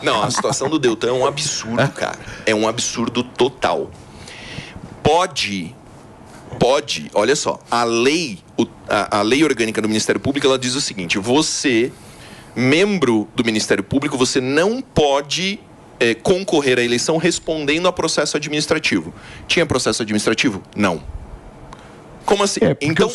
Não, a situação do Deltan é um absurdo, cara. É um absurdo total. Pode, olha só, a lei orgânica do Ministério Público, ela diz o seguinte: você, membro do Ministério Público, você não pode concorrer à eleição respondendo a processo administrativo. Tinha processo administrativo? Não. Como assim? Então,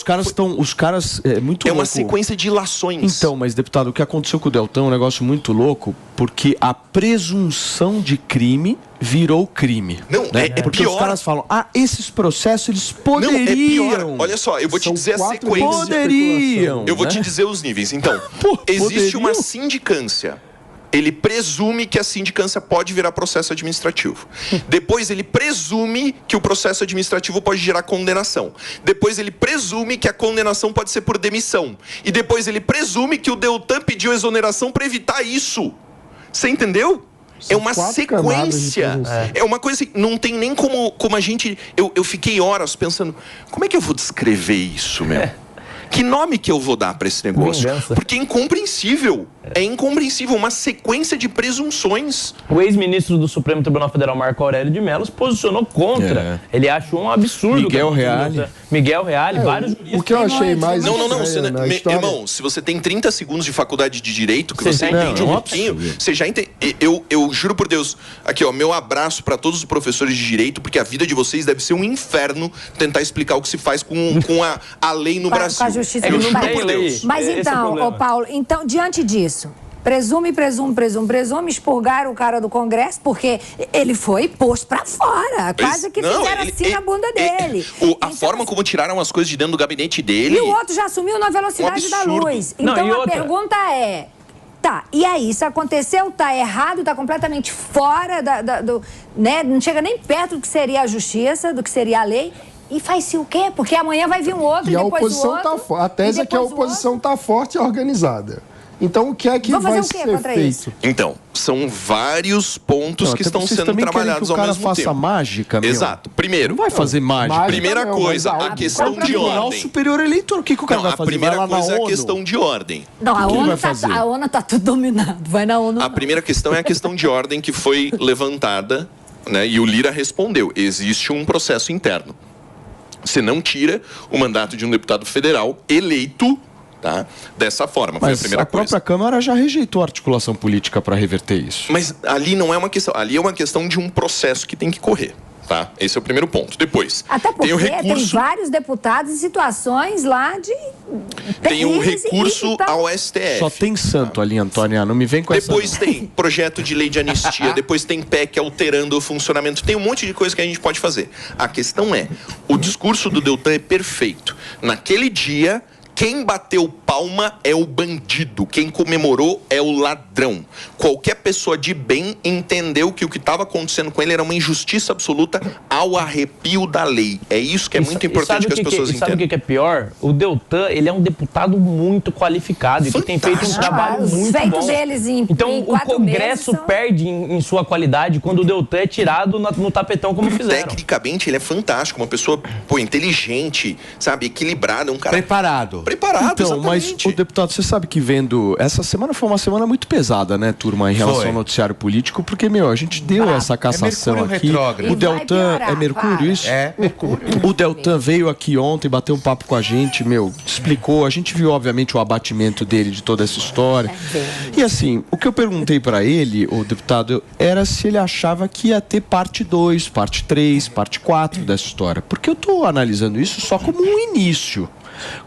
os caras é muito louco. Uma sequência de ilações. Então, mas deputado, o que aconteceu com o Deltan é um negócio muito louco, porque a presunção de crime virou crime. Não, né? Porque pior. Os caras falam, esses processos eles poderiam. Não, é pior. Olha só, eu vou te dizer a sequência. Poderiam. Eu vou te dizer os níveis. Então, existe uma sindicância. Ele presume que a sindicância pode virar processo administrativo. Depois ele presume que o processo administrativo pode gerar condenação. Depois ele presume que a condenação pode ser por demissão. E depois ele presume que o Deltan pediu exoneração para evitar isso. Você entendeu? É uma sequência. É uma coisa assim, não tem nem como a gente... Eu fiquei horas pensando, como é que eu vou descrever isso, meu? Que nome que eu vou dar para esse negócio? Porque é incompreensível. É incompreensível, uma sequência de presunções. O ex-ministro do Supremo Tribunal Federal, Marco Aurélio de Mello, se posicionou contra. Ele achou um absurdo. Miguel Reale, vários juristas. O que eu achei mais... Não. Irmão, se você tem 30 segundos de faculdade de Direito, que você entende um pouquinho, você já entende... Eu juro por Deus, aqui ó, meu abraço para todos os professores de Direito, porque a vida de vocês deve ser um inferno tentar explicar o que se faz com a lei no Brasil. Com a justiça. Eu juro por Deus. Mas então, Paulo, diante disso, presume, expurgar o cara do Congresso, porque ele foi posto pra fora. Quase que fizeram assim na bunda dele. A forma como tiraram as coisas de dentro do gabinete dele... E o outro já sumiu na velocidade da luz. Então a pergunta é... Tá, e aí, isso aconteceu, tá errado, tá completamente fora né? Não chega nem perto do que seria a justiça, do que seria a lei... E faz-se o quê? Porque amanhã vai vir um outro e depois o outro. A tese é que a oposição está forte e organizada. Então, o que é que vai ser feito? Então, são vários pontos que estão sendo trabalhados ao mesmo tempo. Que o cara faça mágica, meu. Exato. Primeiro... Não vai fazer mágica. Primeira coisa, a questão de ordem. Tribunal Superior Eleitoral, o que o cara vai fazer? A primeira coisa é a questão de ordem. Não, a ONU tá tudo dominado. Vai na ONU. A primeira questão é a questão de ordem que foi levantada, né? E o Lira respondeu. Existe um processo interno. Você não tira o mandato de um deputado federal eleito, tá, dessa forma. Foi a primeira coisa. Mas a própria Câmara já rejeitou a articulação política para reverter isso. Mas ali não é uma questão. Ali é uma questão de um processo que tem que correr. Tá? Esse é o primeiro ponto. Depois, até porque tem vários deputados em situações lá de... Tem um recurso ao STF. Só tem santo ali, Antônia. Não me vem com essa... Depois tem projeto de lei de anistia. Depois tem PEC alterando o funcionamento. Tem um monte de coisa que a gente pode fazer. A questão é, o discurso do Deltan é perfeito. Naquele dia... Quem bateu palma é o bandido. Quem comemorou é o ladrão. Qualquer pessoa de bem entendeu que o que estava acontecendo com ele era uma injustiça absoluta ao arrepio da lei. É isso que é muito importante que as pessoas entendam. Sabe o que é pior? O Deltan, ele é um deputado muito qualificado e que tem feito um trabalho muito bom. Deles então, o Congresso perde em sua qualidade quando o Deltan é tirado no tapetão como fizeram. Tecnicamente, ele é fantástico. Uma pessoa, inteligente, sabe? Equilibrada. Um cara... Preparado, então, exatamente. Mas, o deputado, você sabe que vendo... Essa semana foi uma semana muito pesada, né, turma, em relação ao noticiário político, porque, a gente deu essa cassação aqui. O Deltan... É Mercúrio, isso? É, Mercúrio. O Deltan veio aqui ontem, bateu um papo com a gente, explicou. A gente viu, obviamente, o abatimento dele de toda essa história. E, assim, o que eu perguntei pra ele, o deputado, era se ele achava que ia ter parte 2, parte 3, parte 4 dessa história. Porque eu tô analisando isso só como um início.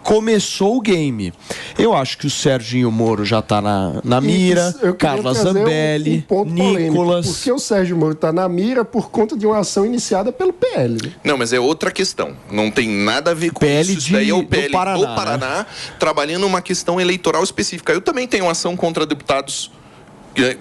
Começou o game. Eu acho que o Serginho Moro já está na mira, Carla Zambelli, Nicolas... Porque o Sérgio Moro está na mira por conta de uma ação iniciada pelo PL. Não, mas é outra questão. Não tem nada a ver com isso. Isso daí é o PL do Paraná, trabalhando uma questão eleitoral específica. Eu também tenho ação contra deputados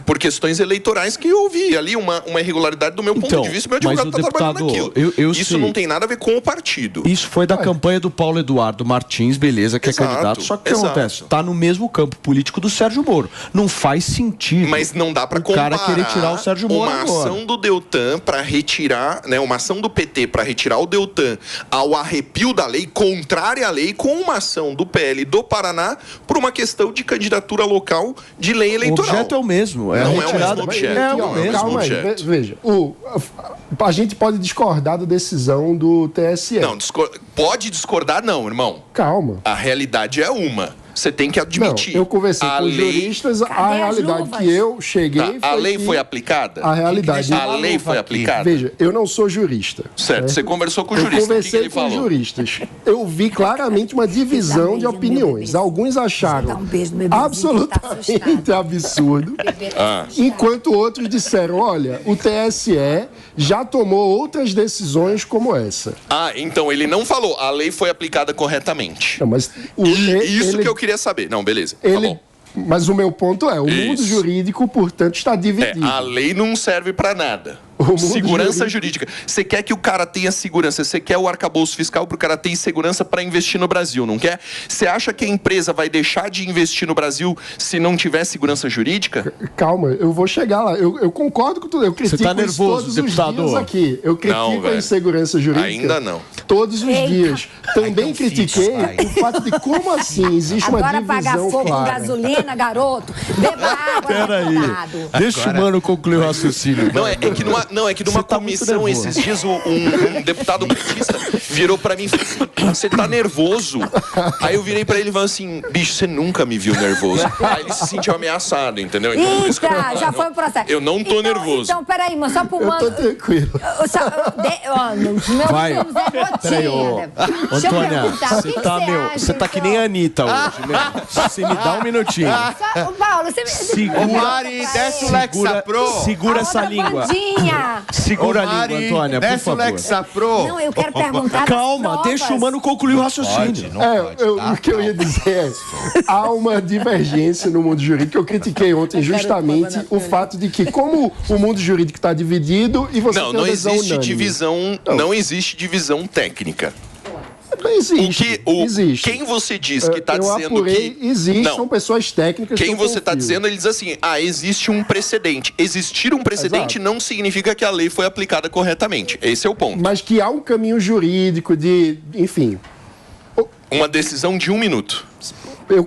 por questões eleitorais que eu vi ali uma irregularidade do meu ponto de vista. Meu advogado está trabalhando naquilo. Isso não tem nada a ver com o partido. Isso foi da campanha do Paulo Eduardo Martins, beleza, que é candidato. Só que o que acontece? Está no mesmo campo político do Sérgio Moro. Não faz sentido. Mas não dá para comparar o cara querer tirar o Sérgio Moro uma ação do Deltan para retirar, uma ação do PT para retirar o Deltan ao arrepio da lei, contrária à lei, com uma ação do PL do Paraná por uma questão de candidatura local de lei eleitoral. O objeto é o mesmo. mesmo. Não é o mesmo objeto. É o mesmo Calma objeto. aí, veja. A gente pode discordar da decisão do TSE. Não, pode discordar não, irmão. Calma. A realidade é uma. Você tem que admitir. Não, eu conversei com juristas, a realidade que eu cheguei a lei foi aplicada? A realidade... A lei foi aplicada? Veja, eu não sou jurista. Certo, você conversou com o jurista. Eu conversei o que ele falou? com juristas. Eu vi claramente uma divisão de opiniões. Alguns acharam absolutamente absurdo, enquanto outros disseram, olha, o TSE já tomou outras decisões como essa. Então ele não falou, a lei foi aplicada corretamente. Não, mas Isso que eu queria saber. Não, beleza. Tá bom. Mas o meu ponto é, o mundo jurídico, portanto, está dividido. A lei não serve para nada. Segurança jurídica. Você quer que o cara tenha segurança, você quer o arcabouço fiscal para o cara ter segurança para investir no Brasil, não quer? Você acha que a empresa vai deixar de investir no Brasil se não tiver segurança jurídica? Calma, eu vou chegar lá. Eu concordo com tudo. Eu critico Você tá nervoso, todos deputado? os dias aqui. Eu critico a insegurança jurídica. Ainda não. Todos os dias. Também critiquei o fato de como assim existe uma divisão pagar fogo clara. com gasolina, garoto. Beba água. Peraí. Deixa o mano concluir o raciocínio. É que numa comissão esses dias um deputado petista virou pra mim e falou assim, você tá nervoso? Aí eu virei pra ele e falei assim, bicho, você nunca me viu nervoso. Aí ele se sentiu ameaçado, entendeu? Então, Eita, já foi o processo. Eu não tô nervoso. Então, peraí, mano, só pro mano... Eu tô tranquilo. Vai. Peraí, Antônia, você tá que nem a Anitta hoje, né? Você me dá um minutinho. Paulo, você me... Mari, desce o Lexapro. Segura essa língua. Segura a língua, Antônia, por favor. Desce o Lexapro. Não, eu quero perguntar. Calma, deixa o mano concluir o raciocínio. O que eu ia dizer é, há uma divergência no mundo jurídico. Eu critiquei ontem justamente o fato de que, como o mundo jurídico está dividido e você tem uma visão unânime. Não existe divisão técnica. Não existe. Existe. Quem você diz que está dizendo que... Existe, são pessoas técnicas. Quem você está dizendo, ele diz assim, existe um precedente. Existir um precedente não significa que a lei foi aplicada corretamente. Esse é o ponto. Mas que há um caminho jurídico de... Enfim. Uma decisão de 1 minuto. Eu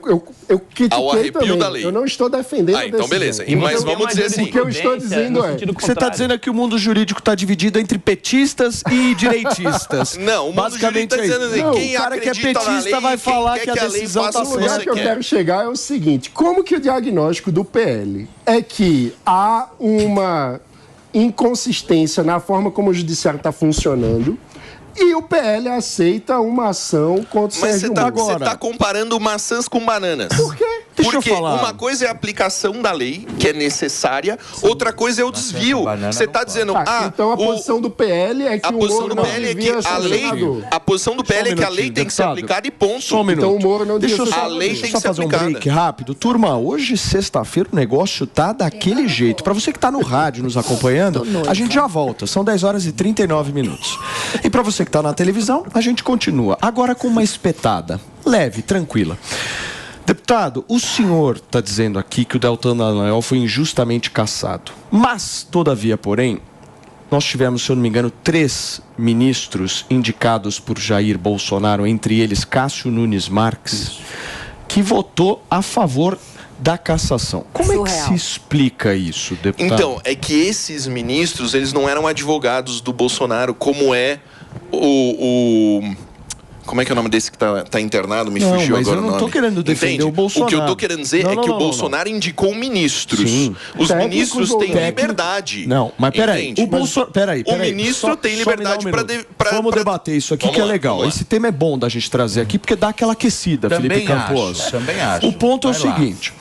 critiquei ao arrepio também. da lei. Eu não estou defendendo a decisão. Então beleza. Mas vamos dizer assim... O que eu estou dizendo é... O que você está dizendo é que o mundo jurídico está dividido entre petistas e direitistas. Não, o mundo jurídico está dizendo assim, quem o cara que é acredita na petista lei, vai falar que a lei decisão faça está o que certa. O que eu quero chegar é o seguinte, como que o diagnóstico do PL é que há uma inconsistência na forma como o judiciário está funcionando e o PL aceita uma ação contra o Sérgio Moro. Mas você está comparando maçãs com bananas. Por quê? Porque uma coisa é a aplicação da lei, que é necessária, outra coisa é o desvio. Você está dizendo, então a posição do PL é que a posição do PL é que a lei, a posição do PL é que a lei tem que ser aplicada e ponto. Só um minuto. Então o Moro não devia ser a lei tem que ser aplicada. Um break rápido. Turma, hoje, sexta-feira, o negócio tá daquele jeito. Para você que tá no rádio nos acompanhando, a gente já volta. São 10h39. E para você que tá na televisão, a gente continua. Agora com uma espetada. Leve, tranquila. Deputado, o senhor está dizendo aqui que o Deltan Dallagnol foi injustamente cassado. Mas, todavia, porém, nós tivemos, se eu não me engano, 3 ministros indicados por Jair Bolsonaro, entre eles Cássio Nunes Marques, que votou a favor da cassação. Como é que se explica isso, deputado? Então, é que esses ministros, eles não eram advogados do Bolsonaro, como é como é que é o nome desse que tá internado? Me fugiu agora o nome. Eu não estou querendo defender o Bolsonaro. O que eu estou querendo dizer é que o Bolsonaro indicou ministros. Sim. Os ministros têm liberdade. Não, mas peraí. O ministro tem liberdade para... Vamos debater isso aqui, que é legal. Esse tema é bom da gente trazer aqui, porque dá aquela aquecida, Felipe Campos. Também acho. O ponto é o seguinte...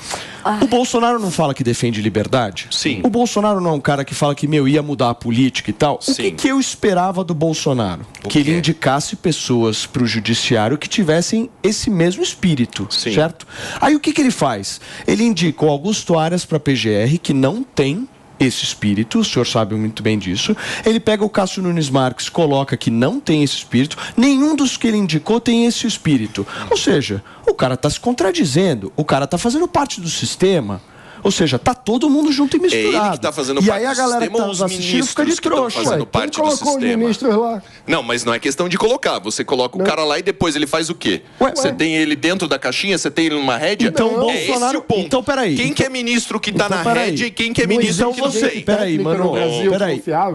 O Bolsonaro não fala que defende liberdade? Sim. O Bolsonaro não é um cara que fala que, ia mudar a política e tal? Sim. O que eu esperava do Bolsonaro? Que ele indicasse pessoas para o judiciário que tivessem esse mesmo espírito, certo? Aí o que ele faz? Ele indica o Augusto Aras para a PGR, que não tem esse espírito, o senhor sabe muito bem disso. Ele pega o Cássio Nunes Marques, coloca que não tem esse espírito. Nenhum dos que ele indicou tem esse espírito. Ou seja, o cara está se contradizendo, o cara está fazendo parte do sistema. Ou seja, tá todo mundo junto e misturado. É ele que tá fazendo e parte aí a do galera sistema, que tá nos assistindo fica de trouxa. fazendo parte Quem do colocou os sistema. ministros lá? Não, mas não é questão de colocar. Você coloca o cara lá e depois ele faz o quê? Você tem ele dentro da caixinha, você tem ele numa rédea? Então, é Bolsonaro... esse o ponto. Então, peraí. Quem que é ministro que tá Então, na peraí. rédea e quem que é ministro que não sei? Peraí, mano.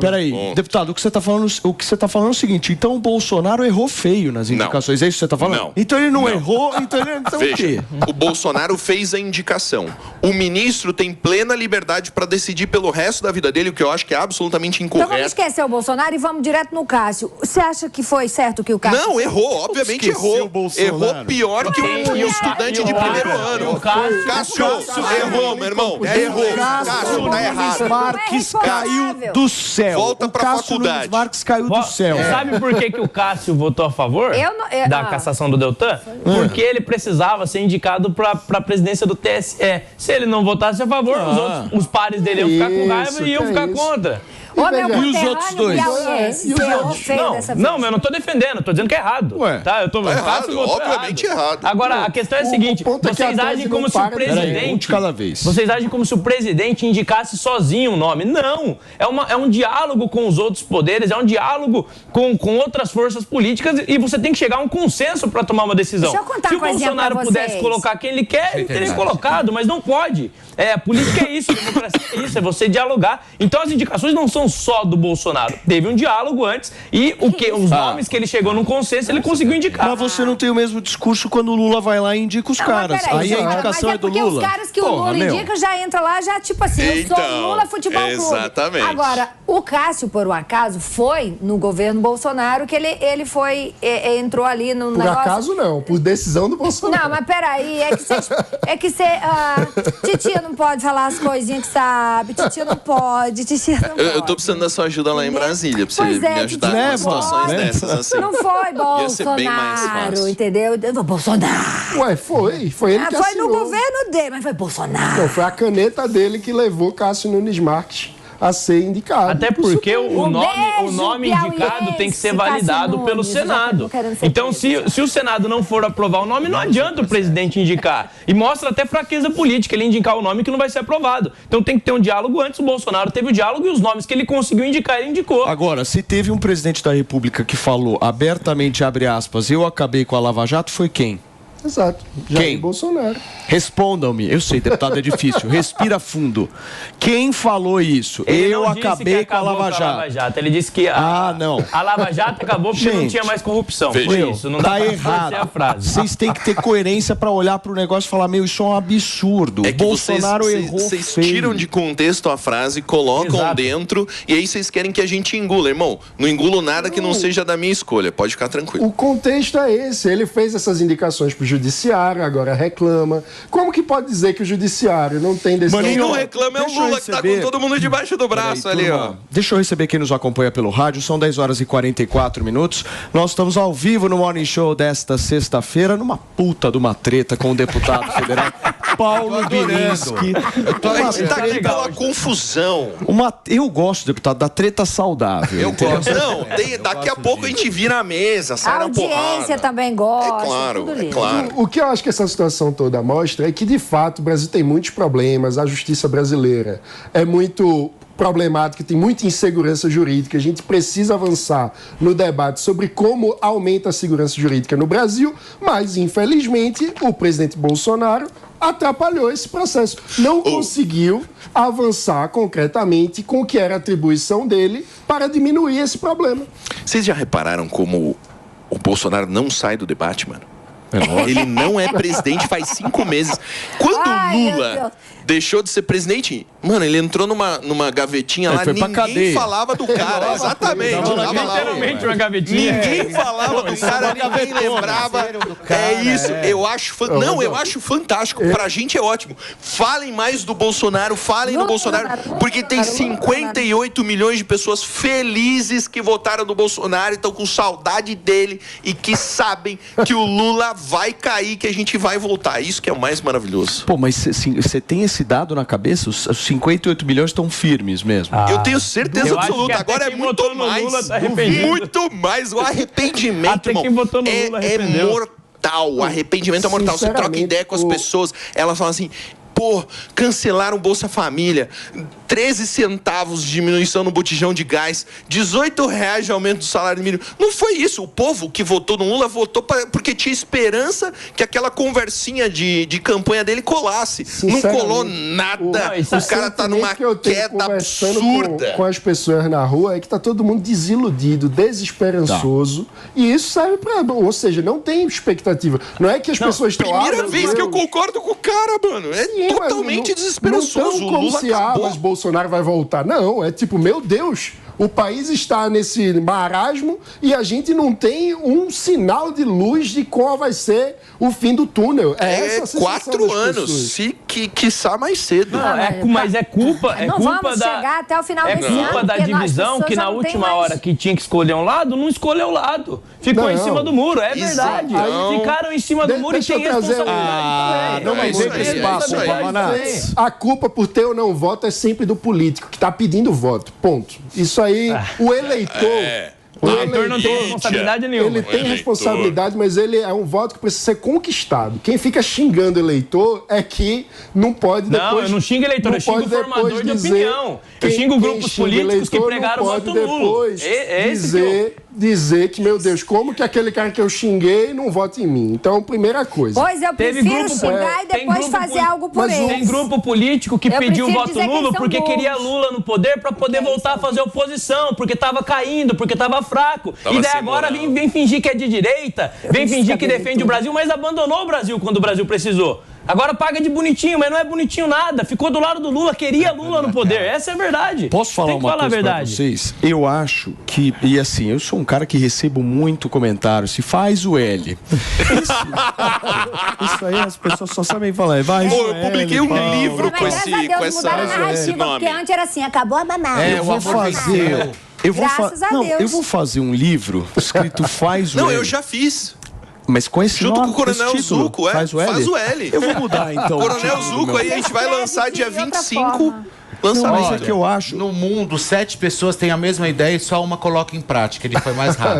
Peraí. Deputado, o que você tá falando é o seguinte. Então o Bolsonaro errou feio nas indicações. É isso que você tá falando? Não. Então ele não errou, então ele... Então Veja, o quê? o Bolsonaro fez a indicação. O ministro tem plena liberdade para decidir pelo resto da vida dele, o que eu acho que é absolutamente incorreto. Então vamos esquecer o Bolsonaro e vamos direto no Cássio. Você acha que foi certo o que o Cássio... Não, errou, obviamente errou. Errou pior que um estudante de primeiro ano. Cássio, errou, meu irmão. Errou. Cássio, tá errado. Marques caiu do céu. Volta pra faculdade. Marques caiu do céu. Sabe por que o Cássio votou a favor da cassação do Deltan? Porque ele precisava ser indicado para a presidência do TSE. Se ele não votasse a favor, os pares dele iam ficar com raiva e iam ficar contra. E os outros dois? Não, eu não tô defendendo, tô dizendo que é errado. Tá? Eu tô errado, obviamente errado. Agora, a questão é a seguinte, vocês agem como se o presidente... cada vez. Vocês agem como se o presidente indicasse sozinho o nome. Não! É um diálogo com os outros poderes, é um diálogo com outras forças políticas e você tem que chegar a um consenso para tomar uma decisão. Deixa eu contar Se o Bolsonaro pudesse colocar quem ele quer, ele teria colocado, mas não pode. Política é isso, democracia é isso, é você dialogar. Então as indicações não são só do Bolsonaro. Teve um diálogo antes e os nomes que ele chegou num consenso, ele conseguiu indicar. Mas você não tem o mesmo discurso quando o Lula vai lá e indica os caras. Aí a indicação é do Lula. Porque os caras que o Lula indica já entra lá, já tipo assim, eu sou o Lula Futebol Clube. Exatamente. Agora, o Cássio, por um acaso, foi no governo Bolsonaro que ele foi, entrou ali no negócio... Por acaso não, por decisão do Bolsonaro. Não, mas peraí, titia não pode falar as coisinhas que sabe, titia não pode. Eu tô precisando da sua ajuda lá em Brasília, pra você me ajudar com situações dessas, assim. Não foi Bolsonaro, ia ser bem mais fácil. entendeu? Bolsonaro. Ué, foi ele que foi assinou. no governo dele, mas foi Bolsonaro. Não, foi a caneta dele que levou Cássio Nunes Marques a ser indicado. Até porque o nome indicado tem que ser validado pelo Senado. Então, se o Senado não for aprovar o nome, não adianta o presidente indicar. E mostra até fraqueza política ele indicar o nome que não vai ser aprovado. Então tem que ter um diálogo antes. O Bolsonaro teve o diálogo e os nomes que ele conseguiu indicar, ele indicou. Agora, se teve um presidente da República que falou abertamente, abre aspas, eu acabei com a Lava Jato, foi quem? Exato. Jair Bolsonaro. Respondam-me. Eu sei, deputado, é difícil. Respira fundo. Quem falou isso? Eu acabei com a Lava Jato. Ele disse que a Lava Jato acabou porque não tinha mais corrupção. Foi isso. Não tá errado. A frase. Vocês têm que ter coerência para olhar para o negócio e falar, isso é um absurdo. É que Bolsonaro errou feio. Vocês tiram de contexto a frase, colocam dentro e aí vocês querem que a gente engula. Irmão, não engulo nada que não seja da minha escolha. Pode ficar tranquilo. O contexto é esse. Ele fez essas indicações pro judiciário, agora reclama. Como que pode dizer que o judiciário não tem decisão? Quem não reclama é o Lula, que tá com todo mundo debaixo do braço ali, ó. Deixa eu receber quem nos acompanha pelo rádio. São 10 horas e 44 minutos. Nós estamos ao vivo no Morning Show desta sexta-feira, numa puta de uma treta com o deputado federal Paulo Birinski. Tá aqui pela confusão. Eu gosto, deputado, da treta saudável. Eu gosto. Não, daqui a pouco a gente vira a mesa, sai na porrada. A audiência também gosta. É claro. O que eu acho que essa situação toda mostra é que, de fato, o Brasil tem muitos problemas, a justiça brasileira é muito problemática, tem muita insegurança jurídica. A gente precisa avançar no debate sobre como aumenta a segurança jurídica no Brasil, mas, infelizmente, o presidente Bolsonaro atrapalhou esse processo. Não conseguiu avançar concretamente com o que era a atribuição dele para diminuir esse problema. Vocês já repararam como o Bolsonaro não sai do debate, mano? Ele não é presidente faz 5 meses. Quando o Lula deixou de ser presidente, mano, ele entrou numa gavetinha lá, ninguém falava do cara. Exatamente. Literalmente uma gavetinha. Ninguém falava do cara, ninguém lembrava. É isso. Eu acho eu acho fantástico. Pra gente é ótimo. Falem mais do Bolsonaro, falem do Bolsonaro, porque tem 58 milhões de pessoas felizes que votaram no Bolsonaro e estão com saudade dele e que sabem que o Lula vai cair, que a gente vai voltar. Isso que é o mais maravilhoso. Pô, mas você tem esse dado na cabeça? Os 58 milhões estão firmes mesmo. Eu tenho certeza absoluta. Agora é muito mais. Muito mais. O arrependimento, irmão, é mortal. O arrependimento é mortal. Você troca ideia com as pessoas, elas falam assim... Pô, cancelaram o Bolsa Família, 13 centavos de diminuição no botijão de gás, R$18 de aumento do salário mínimo. Não foi isso. O povo que votou no Lula votou porque tinha esperança que aquela conversinha de campanha dele colasse. Não colou nada. O cara tá numa queda absurda. Com as pessoas na rua é que tá todo mundo desiludido, desesperançoso. E isso serve pra... Ou seja, não tem expectativa. Não é que as pessoas estão... Primeira vez que eu concordo com o cara, mano. Totalmente desesperançoso. Não como se, mas Bolsonaro vai voltar. Não, é tipo, meu Deus, o país está nesse marasmo e a gente não tem um sinal de luz de qual vai ser o fim do túnel. Essa 4 anos, se quiçá mais cedo. Não, mas é culpa vamos chegar até o final desse ano. É culpa da divisão que na última hora que tinha que escolher um lado, não escolheu o lado. Ficou em cima do muro, é verdade. Ficaram em cima do muro e tem responsabilidade. Não vai ver que espaço, a culpa por ter ou não voto é sempre do político, que está pedindo voto. Ponto. Isso aí, o eleitor... O eleitor não tem responsabilidade nenhuma. Ele tem responsabilidade, mas ele é um voto que precisa ser conquistado. Quem fica xingando o eleitor é que não pode depois... Não, eu não xingo eleitor, eu xingo formador de opinião. Eu xingo grupos políticos que pregaram o voto nulo. Dizer que, meu Deus, como que aquele cara que eu xinguei não vota em mim? Então, primeira coisa. Pois eu prefiro xingar e depois fazer algo por ele. Tem grupo político que pediu voto nulo porque queria Lula no poder para poder voltar a fazer oposição, porque estava caindo, porque estava fraco. E daí agora vem fingir que é de direita, vem fingir que defende o Brasil, mas abandonou o Brasil quando o Brasil precisou. Agora paga de bonitinho, mas não é bonitinho nada. Ficou do lado do Lula, queria Lula no poder. Essa é a verdade. Posso falar uma coisa pra vocês? Eu acho que, e assim, eu sou um cara que recebo muito comentário. Se faz o L. Isso aí as pessoas só sabem falar. Eu publiquei um livro com esse narrativa, porque antes era assim, acabou a mamada. Eu vou fazer um livro escrito Faz o L. Não, eu já fiz. Mas com esse junto nome, com o Coronel Zucco, Faz o L? Faz o L. Eu vou mudar, então. Coronel Zucco, aí a gente vai lançar dia 25. Lançamento. Mas é que eu acho... No mundo, 7 pessoas têm a mesma ideia e só uma coloca em prática. Ele foi mais rápido.